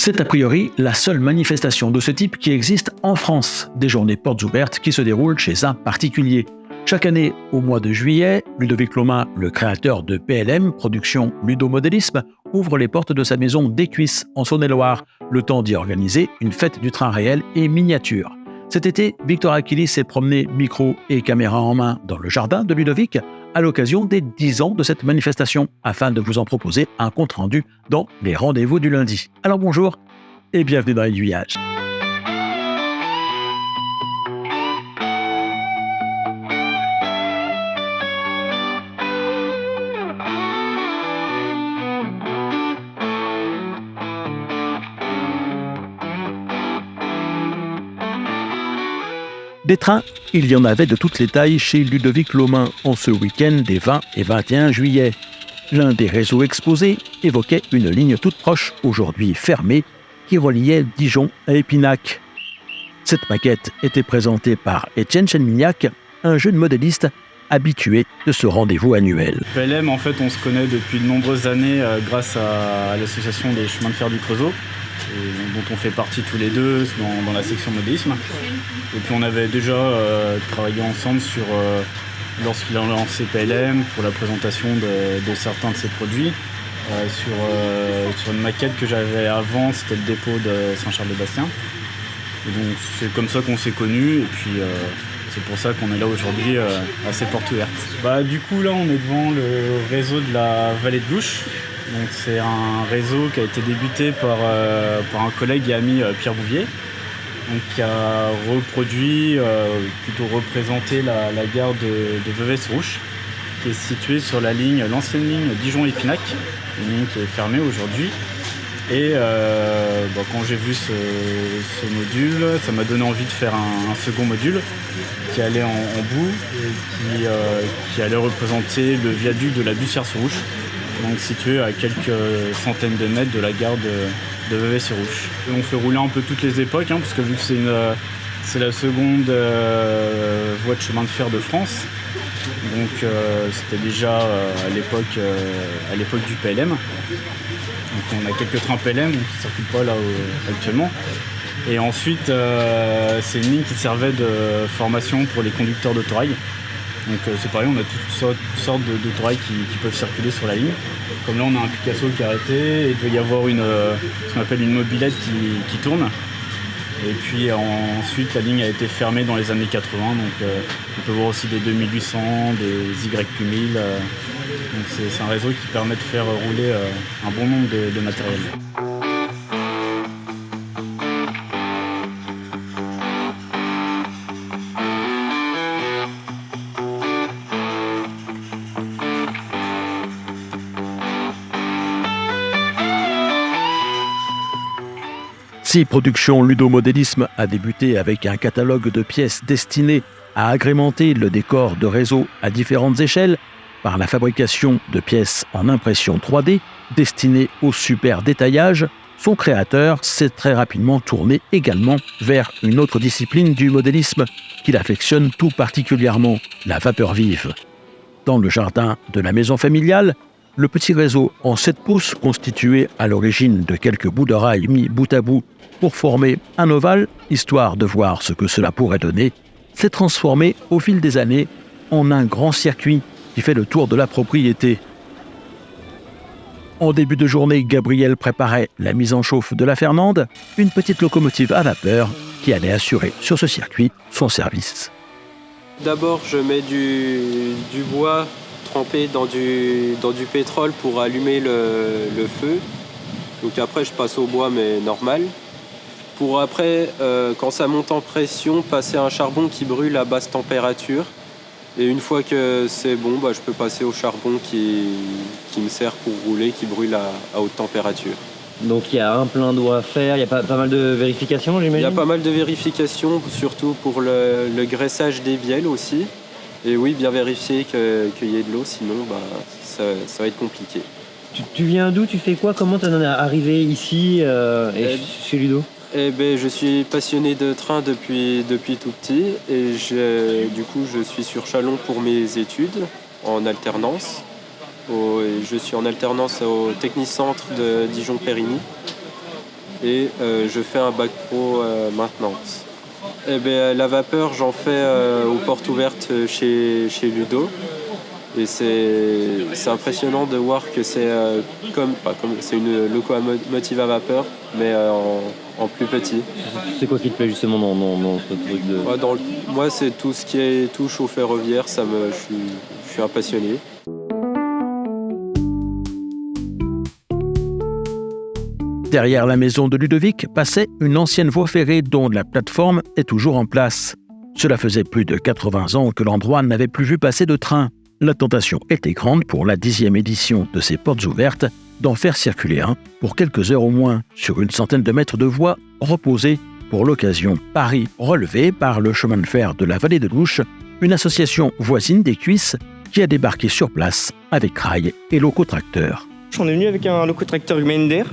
C'est a priori la seule manifestation de ce type qui existe en France, des journées portes ouvertes qui se déroulent chez un particulier. Chaque année, au mois de juillet, Ludovic Lomin, le créateur de PLM, Production Ludomodélisme, ouvre les portes de sa maison d'Écuisses, en Saône-et-Loire, le temps d'y organiser une fête du train réel et miniature. Cet été, Victor Achilles s'est promené micro et caméra en main dans le jardin de Ludovic à l'occasion des 10 ans de cette manifestation, afin de vous en proposer un compte-rendu dans les rendez-vous du lundi. Alors bonjour et bienvenue dans Aiguillage. Des trains, il y en avait de toutes les tailles chez Ludovic Lomin en ce week-end des 20 et 21 juillet. L'un des réseaux exposés évoquait une ligne toute proche, aujourd'hui fermée, qui reliait Dijon à Épinac. Cette maquette était présentée par Étienne Chenmignac, un jeune modéliste habitué de ce rendez-vous annuel. PLM, en fait, on se connaît depuis de nombreuses années grâce à l'association des chemins de fer du Creusot, dont on fait partie tous les deux dans la section modélisme. Et puis on avait déjà travaillé ensemble lorsqu'il a lancé PLM pour la présentation de certains de ses produits. Sur une maquette que j'avais avant, c'était le dépôt de Saint-Charles-de-Bastien. Et donc c'est comme ça qu'on s'est connus, et puis c'est pour ça qu'on est là aujourd'hui à ces portes ouvertes. Du coup là on est devant le réseau de la Vallée de Louche. Donc c'est un réseau qui a été débuté par un collègue et ami, Pierre Bouvier, donc qui a reproduit, plutôt représenté la gare de Vevey-Sourouche, qui est située sur l'ancienne ligne Dijon-Épinac, une ligne qui est fermée aujourd'hui. Et quand j'ai vu ce module, ça m'a donné envie de faire un second module qui allait en bout et qui allait représenter le viaduc de la Bussière-Sourouche, donc situé à quelques centaines de mètres de la gare de Vevey-Sourouche. On fait rouler un peu toutes les époques, parce que vu que c'est la seconde voie de chemin de fer de France, donc c'était déjà à l'époque du PLM. Donc on a quelques trains PLM qui ne circulent pas là actuellement. Et ensuite, c'est une ligne qui servait de formation pour les conducteurs d'autorail. Donc c'est pareil, on a toutes sortes d'autorails qui peuvent circuler sur la ligne. Comme là, on a un Picasso qui est arrêté, et il doit y avoir ce qu'on appelle une mobilette qui tourne. Et puis ensuite, la ligne a été fermée dans les années 80, donc on peut voir aussi des 2800, des YQ1000. Donc c'est un réseau qui permet de faire rouler un bon nombre de matériel. Si Production Ludomodélisme a débuté avec un catalogue de pièces destinées à agrémenter le décor de réseau à différentes échelles, par la fabrication de pièces en impression 3D destinées au super détaillage, son créateur s'est très rapidement tourné également vers une autre discipline du modélisme qu'il affectionne tout particulièrement, la vapeur vive. Dans le jardin de la maison familiale, le petit réseau en 7 pouces, constitué à l'origine de quelques bouts de rail mis bout à bout pour former un ovale, histoire de voir ce que cela pourrait donner, s'est transformé au fil des années en un grand circuit qui fait le tour de la propriété. En début de journée, Gabriel préparait la mise en chauffe de la Fernande, une petite locomotive à vapeur qui allait assurer sur ce circuit son service. D'abord, je mets du bois trempé dans du pétrole pour allumer le feu. Donc après, je passe au bois, mais normal. Pour après, quand ça monte en pression, passer un charbon qui brûle à basse température. Et une fois que c'est bon, je peux passer au charbon qui me sert pour rouler, qui brûle à haute température. Donc il y a un plein d'eau à faire, il y a pas mal de vérifications, j'imagine ? Il y a pas mal de vérifications, surtout pour le graissage des bielles aussi. Et oui, bien vérifier qu'il y ait de l'eau, sinon ça va être compliqué. Tu viens d'où ? Tu fais quoi ? Comment t'en es arrivé ici chez Ludo ? Je suis passionné de train depuis tout petit et du coup je suis sur Châlons pour mes études en alternance. Je suis en alternance au Technicentre de Dijon-Périgny. et je fais un bac pro maintenance. Eh bien, la vapeur, j'en fais aux portes ouvertes chez Ludo. Et c'est impressionnant de voir que c'est c'est une locomotive à vapeur, mais en plus petit. C'est quoi qui te plaît justement dans ce truc de... Ouais, moi, c'est tout ce qui est touche au ferroviaire, je suis un passionné. Derrière la maison de Ludovic passait une ancienne voie ferrée dont la plateforme est toujours en place. Cela faisait plus de 80 ans que l'endroit n'avait plus vu passer de train. La tentation était grande pour la 10e édition de ces portes ouvertes d'en faire circuler un pour quelques heures au moins sur une centaine de mètres de voies reposées pour l'occasion. Pari relevé par le chemin de fer de la vallée de l'Ouche, une association voisine des Cuisses qui a débarqué sur place avec rails et locotracteurs. On est venu avec un locotracteur Mender.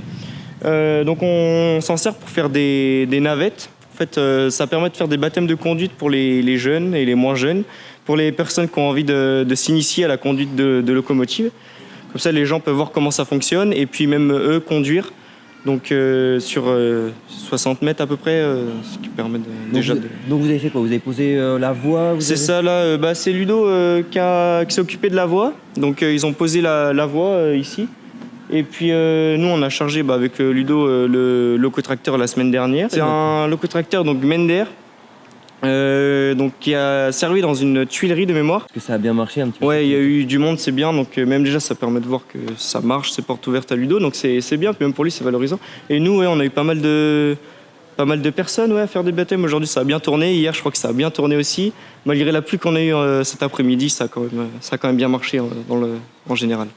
Donc on s'en sert pour faire des navettes. En fait, ça permet de faire des baptêmes de conduite pour les jeunes et les moins jeunes, pour les personnes qui ont envie de s'initier à la conduite de locomotive. Comme ça, les gens peuvent voir comment ça fonctionne et puis même eux conduire. Donc sur 60 mètres à peu près, ce qui permet Donc vous avez fait quoi? Vous avez posé la voie? Ça là, c'est Ludo qui s'est occupé de la voie. Donc ils ont posé la voie ici. Et puis nous on a chargé avec Ludo le locotracteur la semaine dernière. C'est un locotracteur donc Mender donc qui a servi dans une tuilerie de mémoire. Est-ce que ça a bien marché un petit peu? Ouais, il y a eu du monde, c'est bien. Donc même déjà ça permet de voir que ça marche, ces portes ouvertes à Ludo. Donc c'est bien, puis même pour lui c'est valorisant. Et nous on a eu pas mal de personnes à faire des baptêmes. Aujourd'hui ça a bien tourné. Hier je crois que ça a bien tourné aussi. Malgré la pluie qu'on a eue cet après-midi, ça a quand même bien marché en général.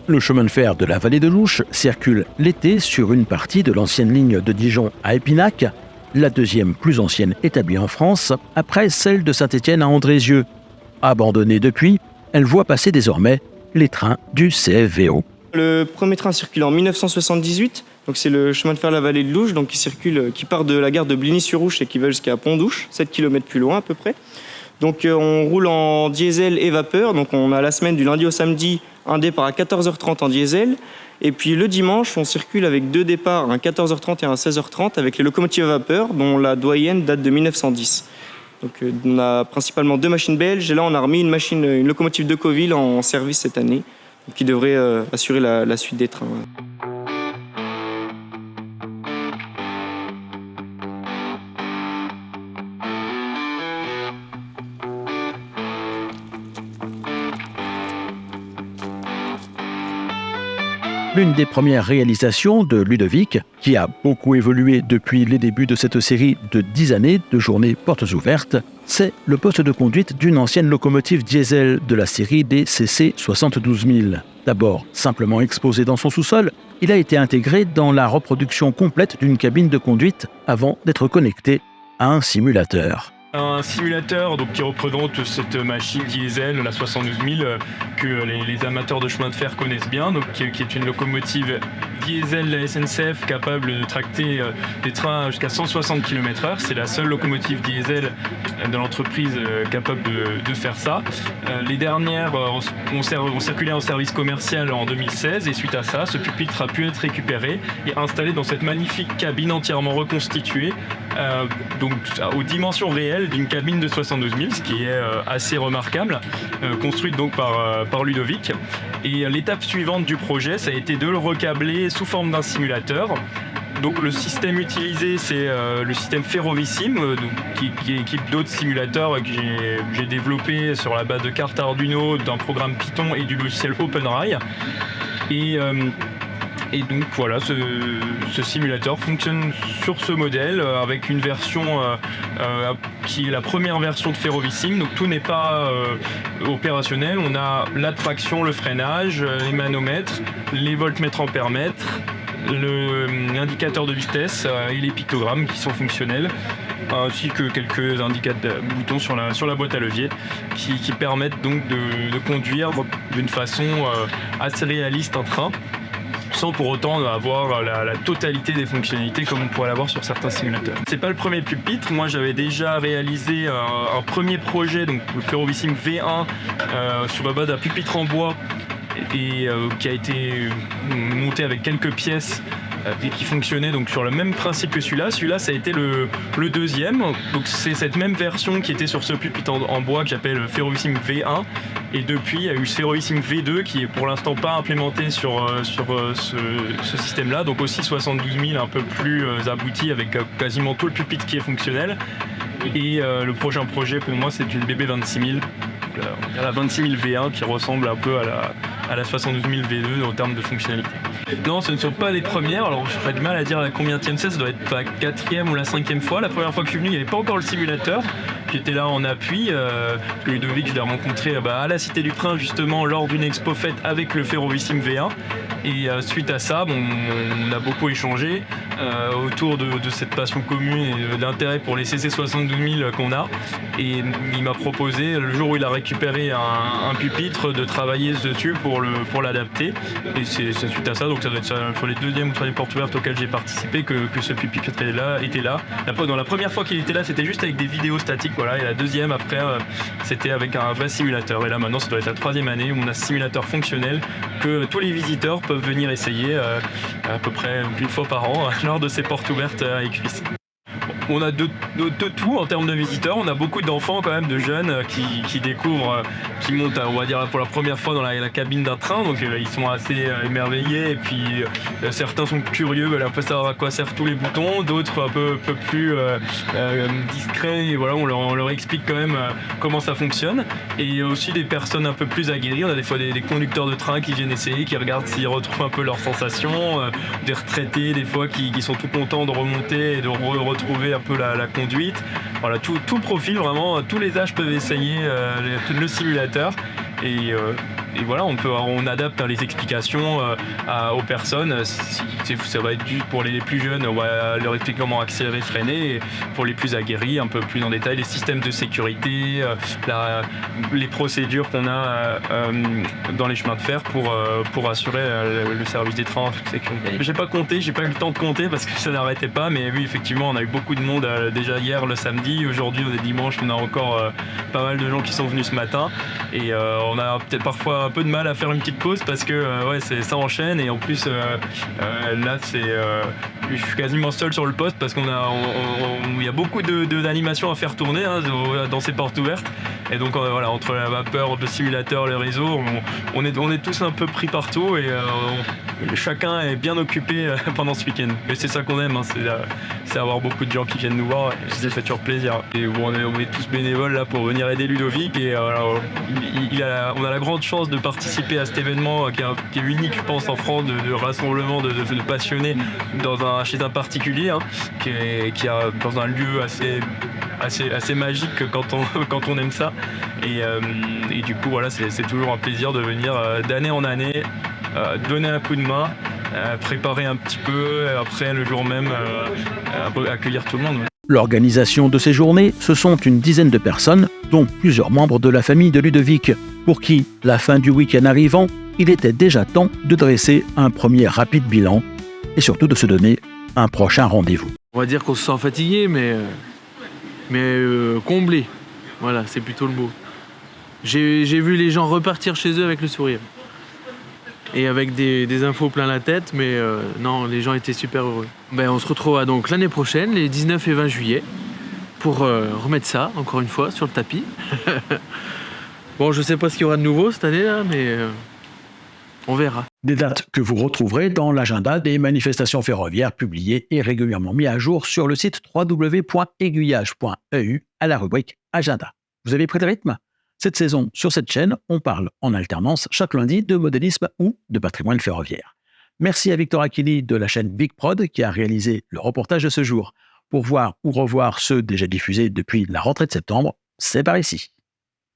Le chemin de fer de la vallée de l'Ouche circule l'été sur une partie de l'ancienne ligne de Dijon à Épinac, la deuxième plus ancienne établie en France, après celle de Saint-Étienne à Andrézieux. Abandonnée depuis, elle voit passer désormais les trains du CFVO. Le premier train circule en 1978, donc c'est le chemin de fer de la vallée de l'Ouche, donc qui part de la gare de Bligny-sur-Ouche et qui va jusqu'à Pont-d'Ouche, 7 km plus loin à peu près. Donc on roule en diesel et vapeur, donc on a la semaine du lundi au samedi un départ à 14h30 en diesel, et puis le dimanche on circule avec deux départs, un 14h30 et un 16h30 avec les locomotives à vapeur dont la doyenne date de 1910. Donc on a principalement deux machines belges et là on a remis une locomotive de Coville en service cette année, qui devrait assurer la suite des trains. L'une des premières réalisations de Ludovic, qui a beaucoup évolué depuis les débuts de cette série de 10 années de journées portes ouvertes, c'est le poste de conduite d'une ancienne locomotive diesel de la série des CC 72000. D'abord simplement exposé dans son sous-sol, il a été intégré dans la reproduction complète d'une cabine de conduite avant d'être connecté à un simulateur. Un simulateur qui représente cette machine diesel, la 72000, que les amateurs de chemin de fer connaissent bien, qui est une locomotive diesel de la SNCF capable de tracter des trains jusqu'à 160 km/h. C'est la seule locomotive diesel de l'entreprise capable de faire ça. Les dernières ont circulé en service commercial en 2016 et suite à ça, ce pupitre a pu être récupéré et installé dans cette magnifique cabine entièrement reconstituée, aux dimensions réelles d'une cabine de 72 000, ce qui est assez remarquable, construite donc par Ludovic. Et l'étape suivante du projet, ça a été de le recabler sous forme d'un simulateur. Donc le système utilisé, c'est le système Ferrovissime, qui équipe d'autres simulateurs que j'ai développés sur la base de cartes Arduino, d'un programme Python et du logiciel OpenRail. Et donc voilà, ce simulateur fonctionne sur ce modèle avec une version qui est la première version de Ferrovissime. Donc tout n'est pas opérationnel. On a la traction, le freinage, les manomètres, les voltmètres ampèremètres, l'indicateur de vitesse et les pictogrammes qui sont fonctionnels, ainsi que quelques boutons sur la boîte à levier qui permettent donc de conduire d'une façon assez réaliste un train, sans pour autant avoir la totalité des fonctionnalités comme on pourrait l'avoir sur certains simulateurs. C'est pas le premier pupitre, moi j'avais déjà réalisé un premier projet, donc le Ferrovissime V1, sur la base d'un pupitre en bois et qui a été monté avec quelques pièces et qui fonctionnait donc sur le même principe que celui-là. Celui-là, ça a été le deuxième. Donc c'est cette même version qui était sur ce pupitre en bois que j'appelle Ferrovissime V1. Et depuis, il y a eu Ferrovissime V2 qui est pour l'instant pas implémenté sur ce système-là. Donc aussi 72 000, un peu plus abouti avec quasiment tout le pupitre qui est fonctionnel. Et le prochain projet pour moi, c'est une BB26000. Il y a la 26000 V1 qui ressemble un peu à la 72000 V2 en termes de fonctionnalité. Non, ce ne sont pas les premières. Alors, j'aurais du mal à dire la combienième c'est. Ça doit être la 4e ou la 5e fois. La première fois que je suis venu, il n'y avait pas encore le simulateur. J'étais là en appui. Ludovic, je l'ai rencontré à la Cité du Prince, justement, lors d'une expo faite avec le Ferrovissime V1. Et suite à ça, on a beaucoup échangé autour de cette passion commune et de l'intérêt pour les CC 72 000 qu'on a. Et il m'a proposé, le jour où il a récupéré un pupitre, de travailler dessus pour l'adapter. Et c'est suite à ça, donc ça doit être sur les 2e ou 3e portes ouvertes auxquelles j'ai participé que ce pupitre était là. Dans la première fois qu'il était là, c'était juste avec des vidéos statiques, voilà. Et la 2e, après, c'était avec un vrai simulateur. Et là, maintenant, ça doit être la 3e année où on a un simulateur fonctionnel que tous les visiteurs peuvent venir essayer à peu près une fois par an lors de ces portes ouvertes à Écuisse. On a de tout en termes de visiteurs. On a beaucoup d'enfants quand même, de jeunes qui découvrent, qui montent, on va dire, pour la première fois dans la cabine d'un train. Donc ils sont assez émerveillés. Et puis certains sont curieux, veulent un peu savoir à quoi servent tous les boutons. D'autres un peu plus discrets. Et voilà, on leur explique quand même comment ça fonctionne. Et aussi des personnes un peu plus aguerries. On a des fois des conducteurs de train qui viennent essayer, qui regardent s'ils retrouvent un peu leurs sensations. Des retraités des fois qui sont tout contents de remonter et de retrouver un peu la conduite. Voilà, tout profil, vraiment, tous les âges peuvent essayer le simulateur. Et voilà, on adapte les explications aux personnes. Ça va être juste pour les plus jeunes, on va leur expliquer comment accélérer, freiner. Et pour les plus aguerris, un peu plus en détail, les systèmes de sécurité, les procédures qu'on a dans les chemins de fer pour assurer le service des trains en toute sécurité. J'ai pas eu le temps de compter parce que ça n'arrêtait pas, mais oui, effectivement, on a eu beaucoup de monde déjà hier, le samedi. Aujourd'hui, on est dimanche, on a encore pas mal de gens qui sont venus ce matin. Et on a peut-être parfois un peu de mal à faire une petite pause parce que ça enchaîne. Et en plus, là, je suis quasiment seul sur le poste parce qu'il y a beaucoup d'animations à faire tourner dans ces portes ouvertes. Et donc voilà, entre la vapeur, le simulateur, les réseaux, on est tous un peu pris partout et chacun est bien occupé pendant ce week-end. Et c'est ça qu'on aime, c'est avoir beaucoup de gens qui viennent nous voir et ça fait toujours plaisir. Et on est tous bénévoles là pour venir aider Ludovic et on a la grande chance de participer à cet événement qui est unique, je pense, en France, de rassemblement de passionnés chez un particulier, qui est dans un lieu assez magique quand on aime ça. Et du coup, voilà, c'est toujours un plaisir de venir d'année en année, donner un coup de main, préparer un petit peu, et après le jour même accueillir tout le monde. L'organisation de ces journées, ce sont une dizaine de personnes, dont plusieurs membres de la famille de Ludovic, pour qui, la fin du week-end arrivant, il était déjà temps de dresser un premier rapide bilan et surtout de se donner un prochain rendez-vous. On va dire qu'on se sent fatigué, mais comblé. Voilà, c'est plutôt le mot. J'ai vu les gens repartir chez eux avec le sourire. Et avec des infos plein la tête, mais non, les gens étaient super heureux. On se retrouvera donc l'année prochaine, les 19 et 20 juillet, pour remettre ça, encore une fois, sur le tapis. Bon, je sais pas ce qu'il y aura de nouveau cette année, là, mais on verra. Des dates que vous retrouverez dans l'agenda des manifestations ferroviaires publiées et régulièrement mis à jour sur le site www.aiguillage.eu à la rubrique Agenda. Vous avez pris le rythme ? Cette saison, sur cette chaîne, on parle en alternance chaque lundi de modélisme ou de patrimoine ferroviaire. Merci à Victor Aquili de la chaîne Big Prod qui a réalisé le reportage de ce jour. Pour voir ou revoir ceux déjà diffusés depuis la rentrée de septembre, c'est par ici.